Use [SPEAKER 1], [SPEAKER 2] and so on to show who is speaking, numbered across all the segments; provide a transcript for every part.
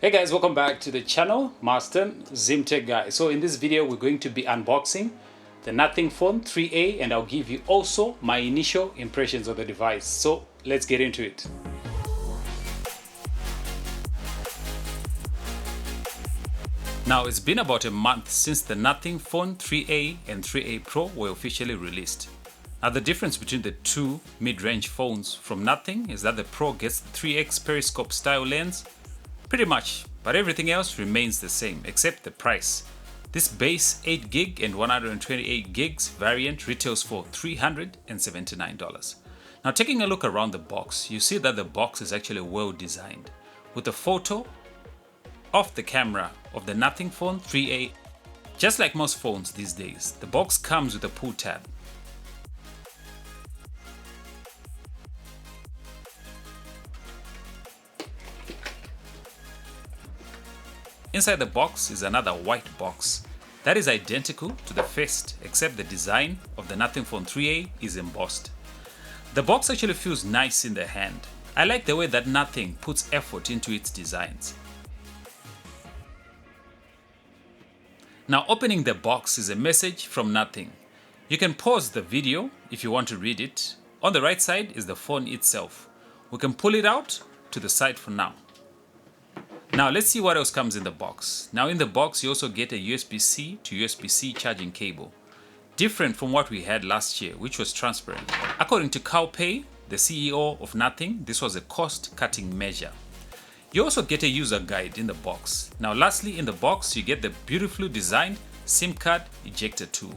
[SPEAKER 1] Hey guys, welcome back to the channel, Marston Zimtech guy. So in this video, we're going to be unboxing the Nothing Phone 3A, and I'll give you also my initial impressions of the device. So let's get into it. Now it's been about a month since the Nothing Phone 3A and 3A Pro were officially released. Now the difference between the two mid-range phones from Nothing is that the Pro gets the 3x periscope style lens, pretty much, but everything else remains the same except the price. This base 8GB and 128GB variant retails for $379. Now taking a look around the box, you see that the box is actually well designed, with a photo of the camera of the Nothing Phone 3A. Just like most phones these days, the box comes with a pull tab. Inside the box is another white box that is identical to the first, except the design of the Nothing Phone 3A is embossed. The box actually feels nice in the hand. I like the way that Nothing puts effort into its designs. Now opening the box is a message from Nothing. You can pause the video if you want to read it. On the right side is the phone itself. We can pull it out to the side for now. Now let's see what else comes in the box. Now in the box you also get a USB-C to USB-C charging cable, different from what we had last year, which was transparent. According to Cao Pei, the CEO of Nothing, this was a cost-cutting measure. You also get a user guide in the box. Now lastly, in the box you get the beautifully designed SIM card ejector tool.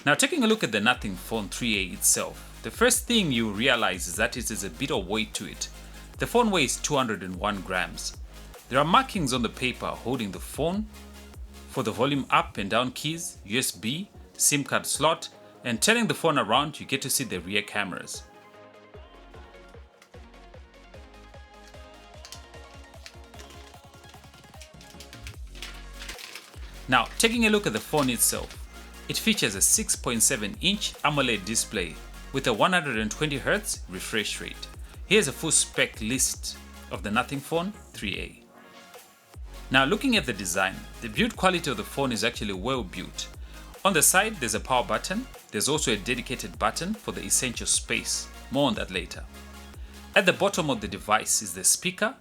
[SPEAKER 1] Now taking a look at the Nothing Phone 3A itself, the first thing you realize is that it is a bit of weight to it. The phone weighs 201 grams. There are markings on the paper holding the phone for the volume up and down keys, USB, SIM card slot, and turning the phone around you get to see the rear cameras. Now taking a look at the phone itself, it features a 6.7-inch AMOLED display with a 120Hz refresh rate. Here's a full spec list of the Nothing Phone 3A. Now looking at the design, the build quality of the phone is actually well built. On the side there's a power button. There's also a dedicated button for the essential space. More on that later. At the bottom of the device is the speaker,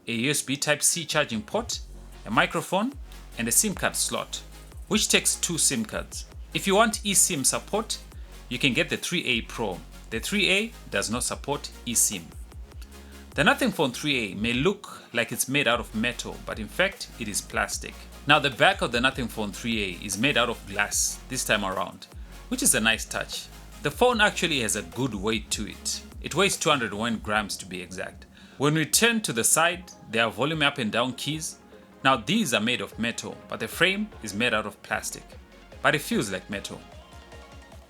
[SPEAKER 1] a USB Type-C charging port, a microphone, and a SIM card slot, which takes 2 SIM cards. If you want eSIM support, you can get the 3A Pro. The 3A does not support eSIM. The Nothing Phone 3A may look like it's made out of metal, but in fact it is plastic. Now the back of the Nothing Phone 3A is made out of glass this time around, which is a nice touch. The phone actually has a good weight to it. It weighs 201 grams to be exact. When we turn to the side, there are volume up and down keys. Now these are made of metal, but the frame is made out of plastic, but it feels like metal.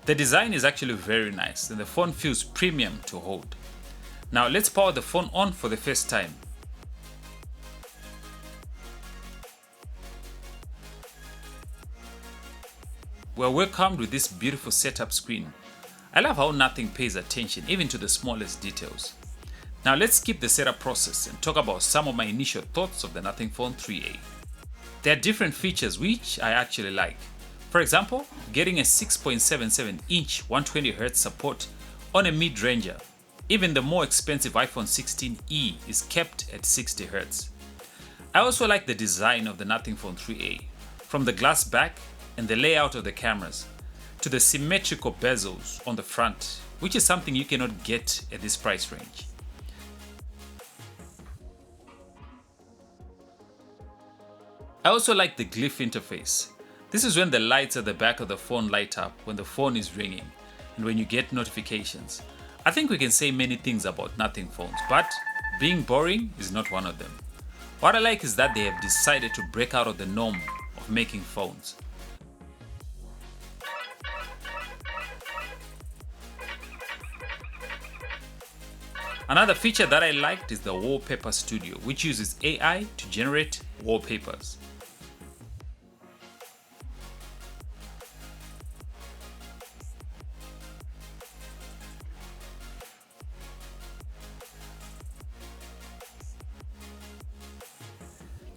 [SPEAKER 1] The design is actually very nice and the phone feels premium to hold. Now let's power the phone on for the first time. We're welcomed with this beautiful setup screen. I love how Nothing pays attention even to the smallest details. Now let's skip the setup process and talk about some of my initial thoughts of the Nothing Phone 3A. There are different features which I actually like. For example, getting a 6.77-inch 120Hz support on a mid-ranger. Even the more expensive iPhone 16e is kept at 60Hz. I also like the design of the Nothing Phone 3A, from the glass back and the layout of the cameras to the symmetrical bezels on the front, which is something you cannot get at this price range. I also like the glyph interface. This is when the lights at the back of the phone light up when the phone is ringing and when you get notifications. I think we can say many things about Nothing phones, but being boring is not one of them. What I like is that they have decided to break out of the norm of making phones. Another feature that I liked is the Wallpaper Studio, which uses AI to generate wallpapers.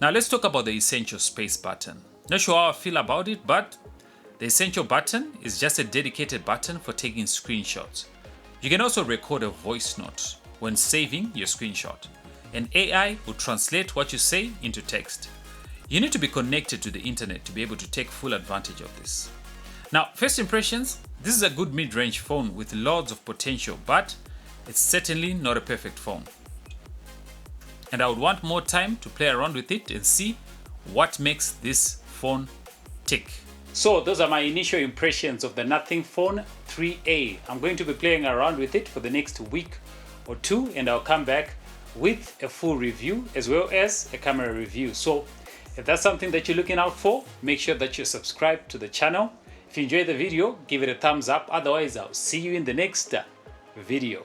[SPEAKER 1] Now let's talk about the Essential Space button. Not sure how I feel about it, but the Essential button is just a dedicated button for taking screenshots. You can also record a voice note when saving your screenshot, and AI will translate what you say into text. You need to be connected to the internet to be able to take full advantage of this. Now, first impressions, this is a good mid-range phone with lots of potential, but it's certainly not a perfect phone. And I would want more time to play around with it and see what makes this phone tick. So those are my initial impressions of the Nothing Phone 3A. I'm going to be playing around with it for the next week or two, and I'll come back with a full review as well as a camera review. So if that's something that you're looking out for, make sure that you're subscribed to the channel. If you enjoyed the video, give it a thumbs up. Otherwise, I'll see you in the next video.